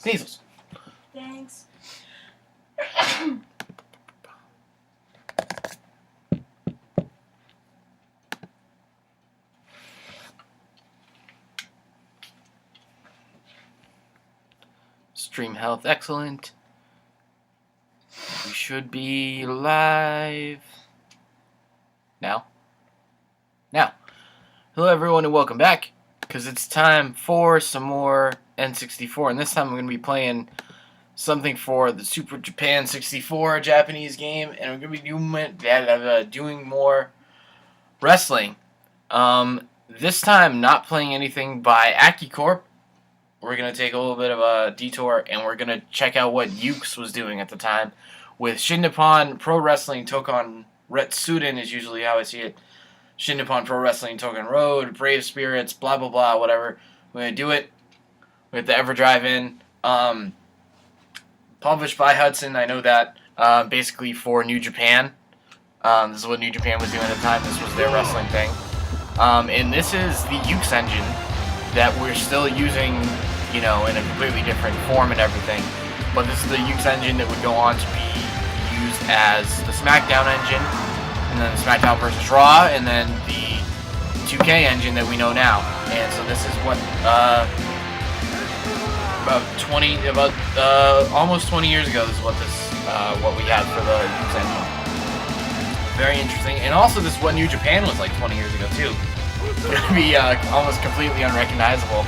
Sneasels. Thanks. Stream health excellent. We should be live now. Hello everyone and welcome back, because it's time for some more N64, and this time I'm going to be playing something for the Super Japan 64 Japanese game, and we're going to be doing more wrestling. This time not playing anything by AkiCorp. We're going to take a little bit of a detour, and we're going to check out what Yuke's was doing at the time with Shin Nippon Pro Wrestling Toukon Retsuden is usually how I see it. Shin Nippon Pro Wrestling Toukon Road, Brave Spirits, blah blah blah, whatever. We're going to do it with the EverDrive in. Published by Hudson, I know that. Basically for New Japan. This is what New Japan was doing at the time. This was their wrestling thing. And this is the Yuke's engine that we're still using, you know, in a completely different form and everything. But this is the Yuke's engine that would go on to be used as the SmackDown engine, and then the SmackDown vs. Raw, and then the 2K engine that we know now. And so this is what almost 20 years ago. This is what we had for the Yuke's engine. Very interesting. And also, this is what New Japan was like 20 years ago too. It's going to be almost completely unrecognizable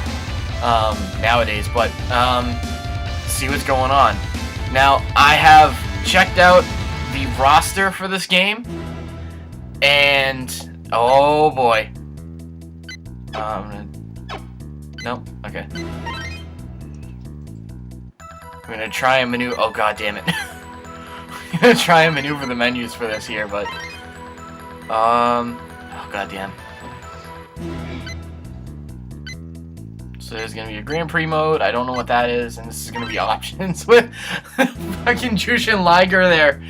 nowadays, but see what's going on. Now, I have checked out the roster for this game, and oh boy. No? Okay. I'm going to try and maneuver. Oh, god damn it. I'm going to try and maneuver the menus for this here, but oh god damn. So there's going to be a Grand Prix mode. I don't know what that is. And this is going to be options with fucking Jushin Liger there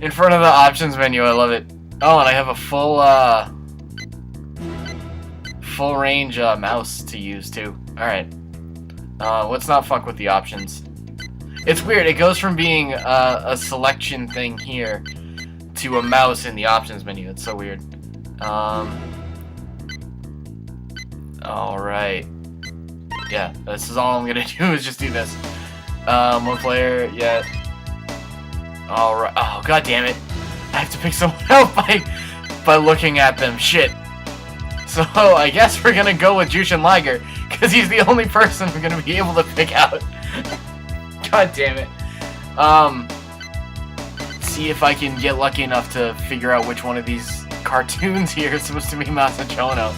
in front of the options menu. I love it. Oh, and I have a full range mouse to use too. Alright. Let's not fuck with the options. It's weird. It goes from being a selection thing here to a mouse in the options menu. It's so weird. Alright. Yeah, this is all I'm gonna do is just do this. One player, yeah. Alright. Oh, god damn it. I have to pick someone out by looking at them. Shit. So, I guess we're gonna go with Jushin Liger, because he's the only person we're gonna be able to pick out. God damn it. See if I can get lucky enough to figure out which one of these cartoons here is supposed to be Masachono.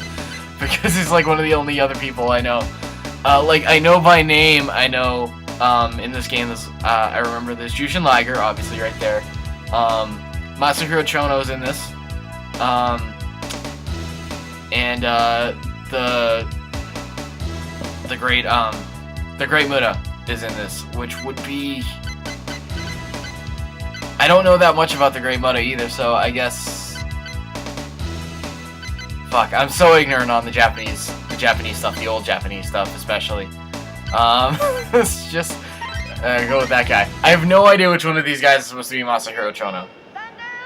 Because he's like one of the only other people I know. Like, I know by name, I know, in this game, I remember there's Jushin Liger, obviously, right there. Masahiro Chono's in this. And, the Great Muta is in this, which would be... I don't know that much about the Great Muta either, so I guess... Fuck, I'm so ignorant on the Japanese stuff, the old Japanese stuff especially. Let's just go with that guy. I have no idea which one of these guys is supposed to be Masahiro Chono.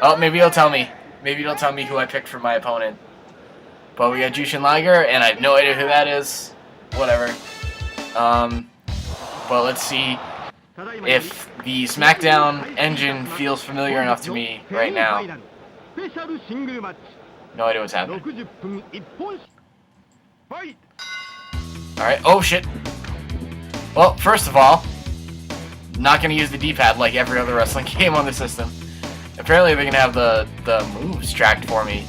Oh, maybe he'll tell me. Maybe he'll tell me who I picked for my opponent. But we got Jushin Liger, and I have no idea who that is. Whatever. But let's see if the SmackDown engine feels familiar enough to me right now. No idea what's happening. Alright, oh shit. Well, first of all, not gonna use the D-pad like every other wrestling game on the system. Apparently they're gonna have the moves tracked for me.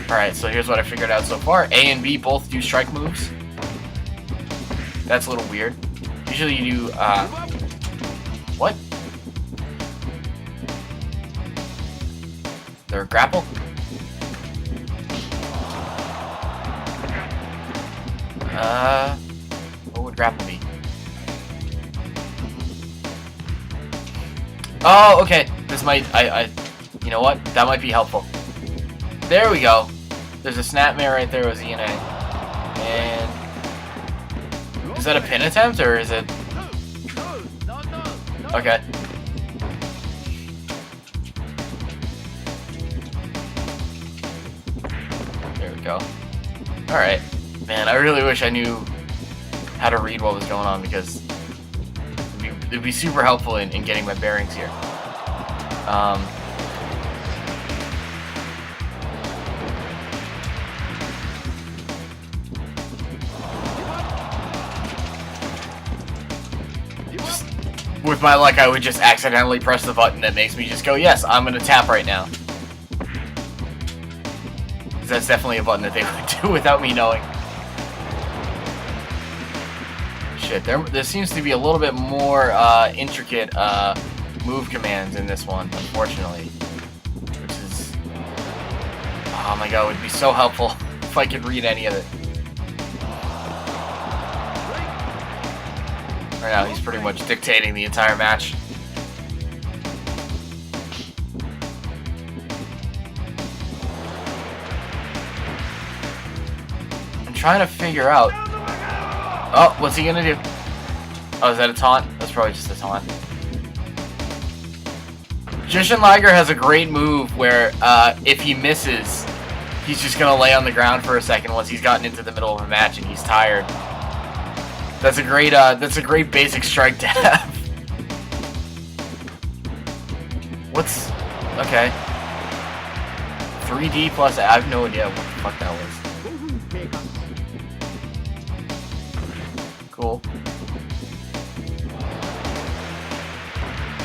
Alright, so here's what I figured out so far. A and B both do strike moves. That's a little weird. Usually you do, what? They're grapple? What would grapple be? Oh, okay. This might, you know what? That might be helpful. There we go. There's a snapmare right there with Z and A. And Is that a pin attempt, or is it... Okay. There we go. Alright. Man, I really wish I knew how to read what was going on, because it'd be super helpful in getting my bearings here. Just, with my luck, I would just accidentally press the button that makes me just go, yes, I'm gonna tap right now. That's definitely a button that they would do without me knowing. Shit, there seems to be a little bit more intricate move commands in this one, unfortunately. Which is... oh my god, it would be so helpful if I could read any of it. Right now, he's pretty much dictating the entire match. Trying to figure out. Oh, what's he gonna do? Oh, is that a taunt? That's probably just a taunt. Jushin Liger has a great move where if he misses, he's just gonna lay on the ground for a second once he's gotten into the middle of a match and he's tired. That's a great basic strike to have. What's okay? 3D plus. I have no idea what the fuck that was. Cool.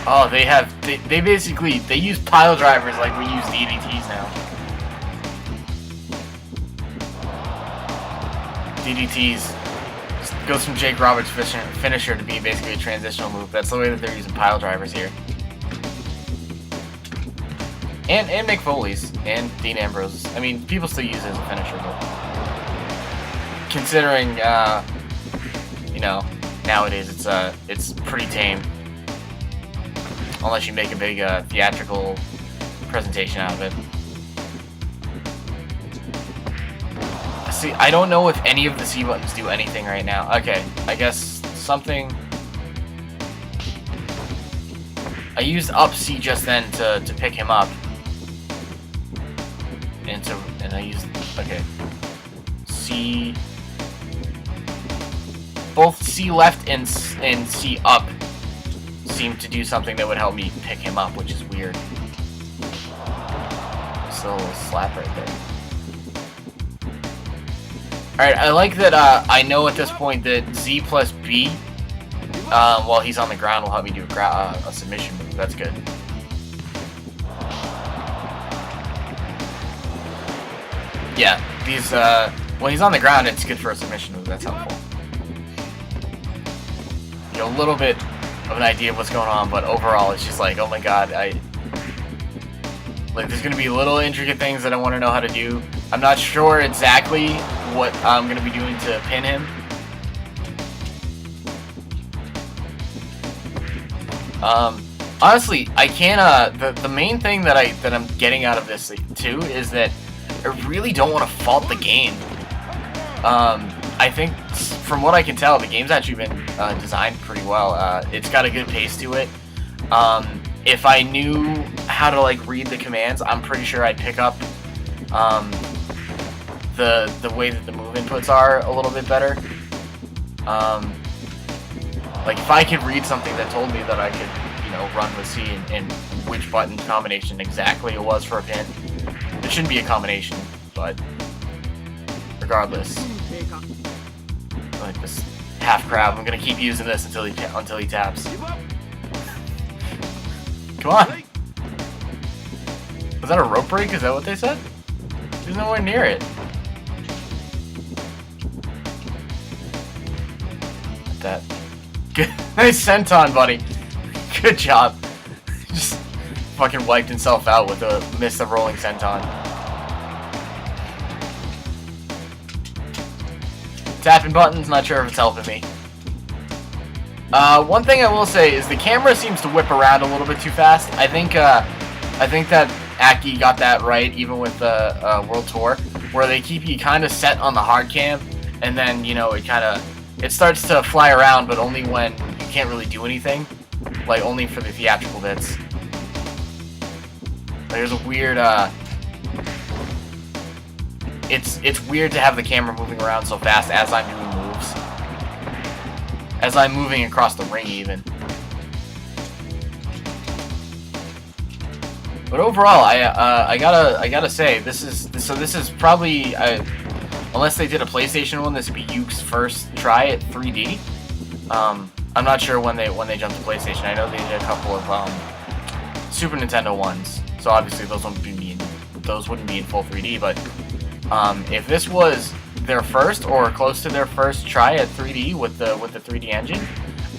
Oh, they basically use pile drivers like we use DDTs now. DDTs goes from Jake Roberts' finisher to be basically a transitional move. That's the way that they're using pile drivers here. And Mick Foley's and Dean Ambrose's. I mean, people still use it as a finisher, but considering you know, nowadays it's pretty tame. Unless you make a big theatrical presentation out of it. See, I don't know if any of the C buttons do anything right now. Okay, I guess something... I used up C just then to pick him up. And I used... okay. C... both C left and C up seem to do something that would help me pick him up, which is weird. Still a little slap right there. Alright, I like that I know at this point that Z plus B while he's on the ground will help me do a submission move. That's good. Yeah, these when he's on the ground, it's good for a submission move. That's helpful. You know, a little bit of an idea of what's going on, but overall, it's just like, oh my god, like, there's gonna be little intricate things that I want to know how to do. I'm not sure exactly what I'm gonna be doing to pin him. Honestly, I can't. The main thing that I'm getting out of this too is that I really don't want to fault the game. I think, from what I can tell, the game's actually been designed pretty well. It's got a good pace to it. If I knew how to like read the commands, I'm pretty sure I'd pick up the way that the move inputs are a little bit better. Like if I could read something that told me that I could, you know, run with C and which button combination exactly it was for a pin. It shouldn't be a combination, but regardless. Like this half crab, I'm gonna keep using this until he taps. Come on! Was that a rope break? Is that what they said? There's nowhere near it. That. Good. Nice senton, buddy. Good job. Just fucking wiped himself out with a miss of rolling senton. Tapping buttons, not sure if it's helping me. One thing I will say is the camera seems to whip around a little bit too fast. I think that Aki got that right, even with the World Tour, where they keep you kind of set on the hard cam, and then, you know, it kind of it starts to fly around, but only when you can't really do anything. Like, only for the theatrical bits. There's a weird, It's weird to have the camera moving around so fast as I'm doing moves. As I'm moving across the ring, even. But overall, I gotta say, this is probably, unless they did a PlayStation one, this would be Yuke's first try at 3D. I'm not sure when they jumped to PlayStation. I know they did a couple of Super Nintendo ones, so obviously those wouldn't be in full 3D. But if this was their first or close to their first try at 3D with the 3D engine,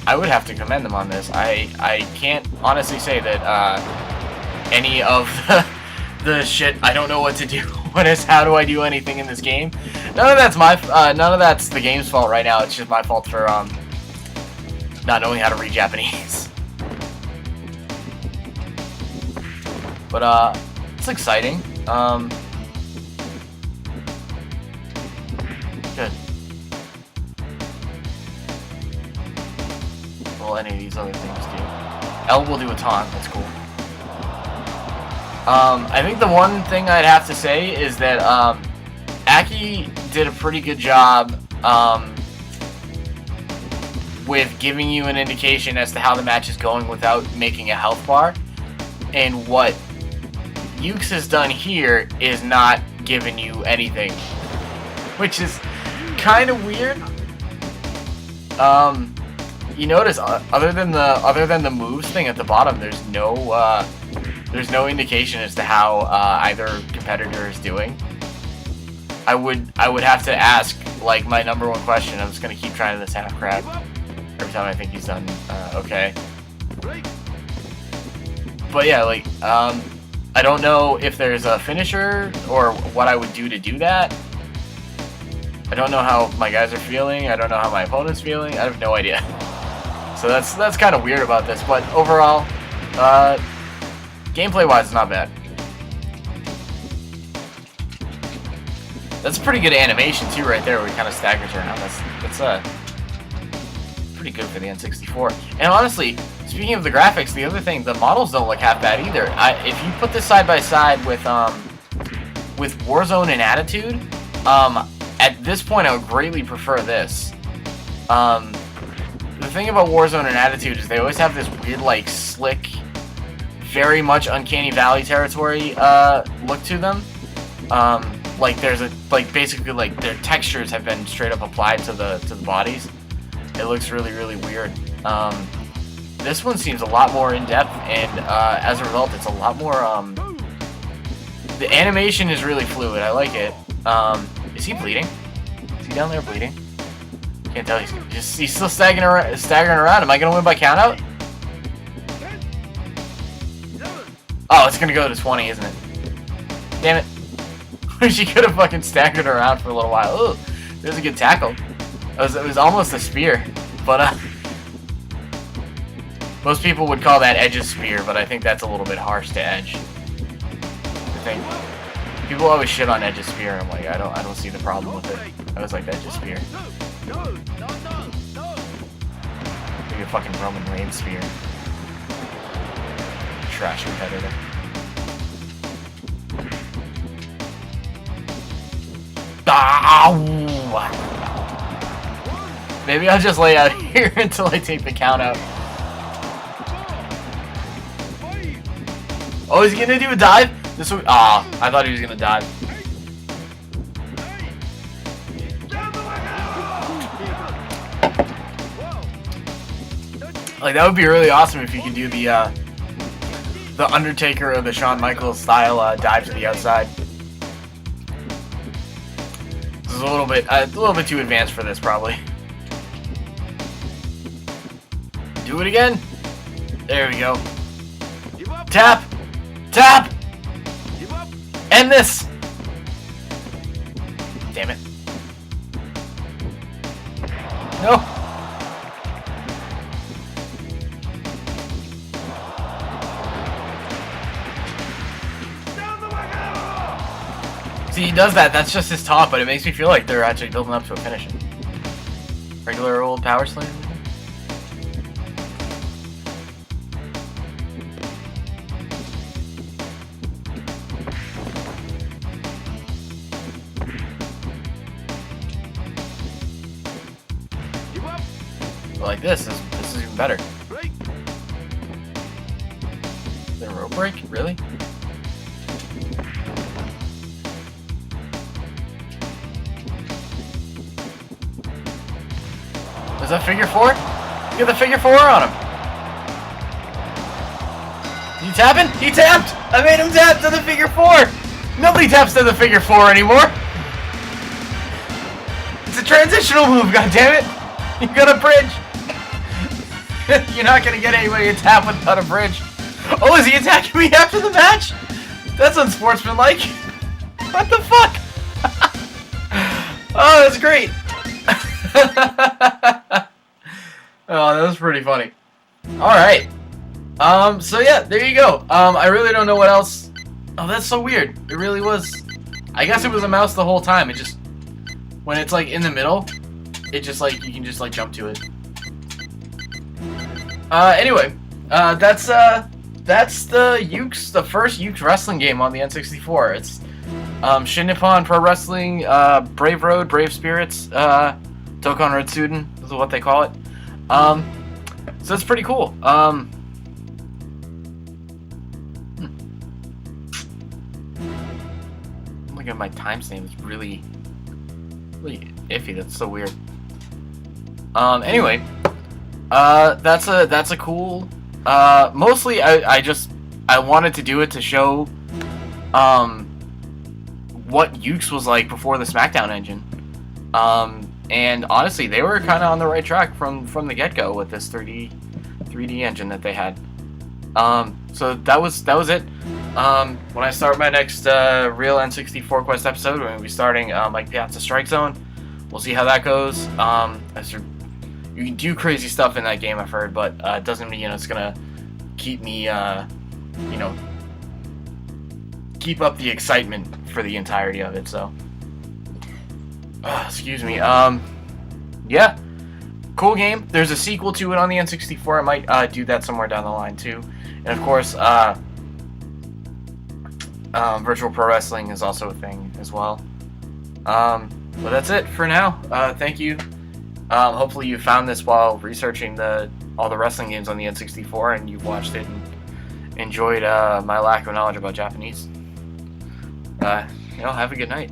I would have to commend them on this. I can't honestly say that any of the shit I don't know what to do. What is how do I do anything in this game? None of that's the game's fault right now. It's just my fault for not knowing how to read Japanese. But it's exciting. Good. Well, any of these other things do. L will do a taunt. That's cool. I think the one thing I'd have to say is that Aki did a pretty good job with giving you an indication as to how the match is going without making a health bar. And what Yuke's has done here is not giving you anything, which is kind of weird. You notice other than the moves thing at the bottom, there's no indication as to how either competitor is doing. I would have to ask, like, my number one question. I'm just gonna keep trying this half crab every time I think he's done okay. But yeah, like, I don't know if there's a finisher or what I would do to do that. I don't know how my guys are feeling. I don't know how my opponent's feeling. I have no idea. So that's kind of weird about this. But overall, gameplay-wise, it's not bad. That's a pretty good animation too, right there, where he kind of staggers around. That's pretty good for the N64. And honestly, speaking of the graphics, the other thing, the models don't look half bad either. If you put this side by side with Warzone and Attitude, at this point I would greatly prefer this. The thing about Warzone and Attitude is they always have this weird, like, slick, very much Uncanny Valley territory look to them. Like there's basically like their textures have been straight up applied to the bodies. It looks really, really weird. This one seems a lot more in depth, and as a result, it's a lot more. The animation is really fluid. I like it. Is he bleeding? Is he down there bleeding? Can't tell. He's still staggering around. Am I gonna win by countout? Oh, it's gonna go to 20, isn't it? Damn it. She could have fucking staggered around for a little while. Ooh, there's a good tackle. It was almost a spear, but most people would call that Edge's spear, but I think that's a little bit harsh to Edge. I think people always shit on Edge's spear, and I'm like, I don't see the problem with it. I was like, Edge's spear. Maybe a fucking Roman Reigns spear. Trash competitor. Maybe I'll just lay out here until I take the count out. Oh, is he gonna do a dive? This would. Ah, I thought he was gonna dive. Like, that would be really awesome if you could do the Undertaker or the Shawn Michaels style dive to the outside. This is a little bit too advanced for this, probably. Do it again. There we go. Tap, tap. End this. Damn it. No. See, he does that. That's just his talk, but it makes me feel like they're actually building up to a finish. Regular old power slam. Like this is even better. Is there a rope break? Really? Is that figure four? Look at the figure four on him. Is he tapping? He tapped! I made him tap to the figure four! Nobody taps to the figure four anymore! It's a transitional move, goddammit! You got a bridge! You're not gonna get anywhere you tap without a bridge. Oh, is he attacking me after the match? That's unsportsmanlike. What the fuck? Oh, that's great. Oh, that was pretty funny. Alright. So yeah, there you go. I really don't know what else. Oh, that's so weird. It really was. I guess it was a mouse the whole time. It just, when it's like in the middle, it just like, you can just like jump to it. Anyway, that's the Ukes, the first Ukes wrestling game on the N64. It's Shin Nippon Pro Wrestling, Brave Road, Brave Spirits, Toukon Retsuden is what they call it. So it's pretty cool. Look at my timestamp. It's really iffy. That's so weird. Anyway, that's a cool. Mostly, I wanted to do it to show, what Ukes was like before the SmackDown engine. And honestly, they were kind of on the right track from the get-go with this 3D engine that they had. So that was it. When I start my next real N64 Quest episode, we're going to be starting like Piazza Strike Zone. We'll see how that goes. You can do crazy stuff in that game, I've heard, but it doesn't mean it's gonna keep me, keep up the excitement for the entirety of it. So, excuse me. Yeah, cool game. There's a sequel to it on the N64. I might do that somewhere down the line too. And of course, Virtual Pro Wrestling is also a thing as well. But that's it for now. Thank you. Hopefully you found this while researching all the wrestling games on the N64 and you've watched it and enjoyed my lack of knowledge about Japanese. Have a good night.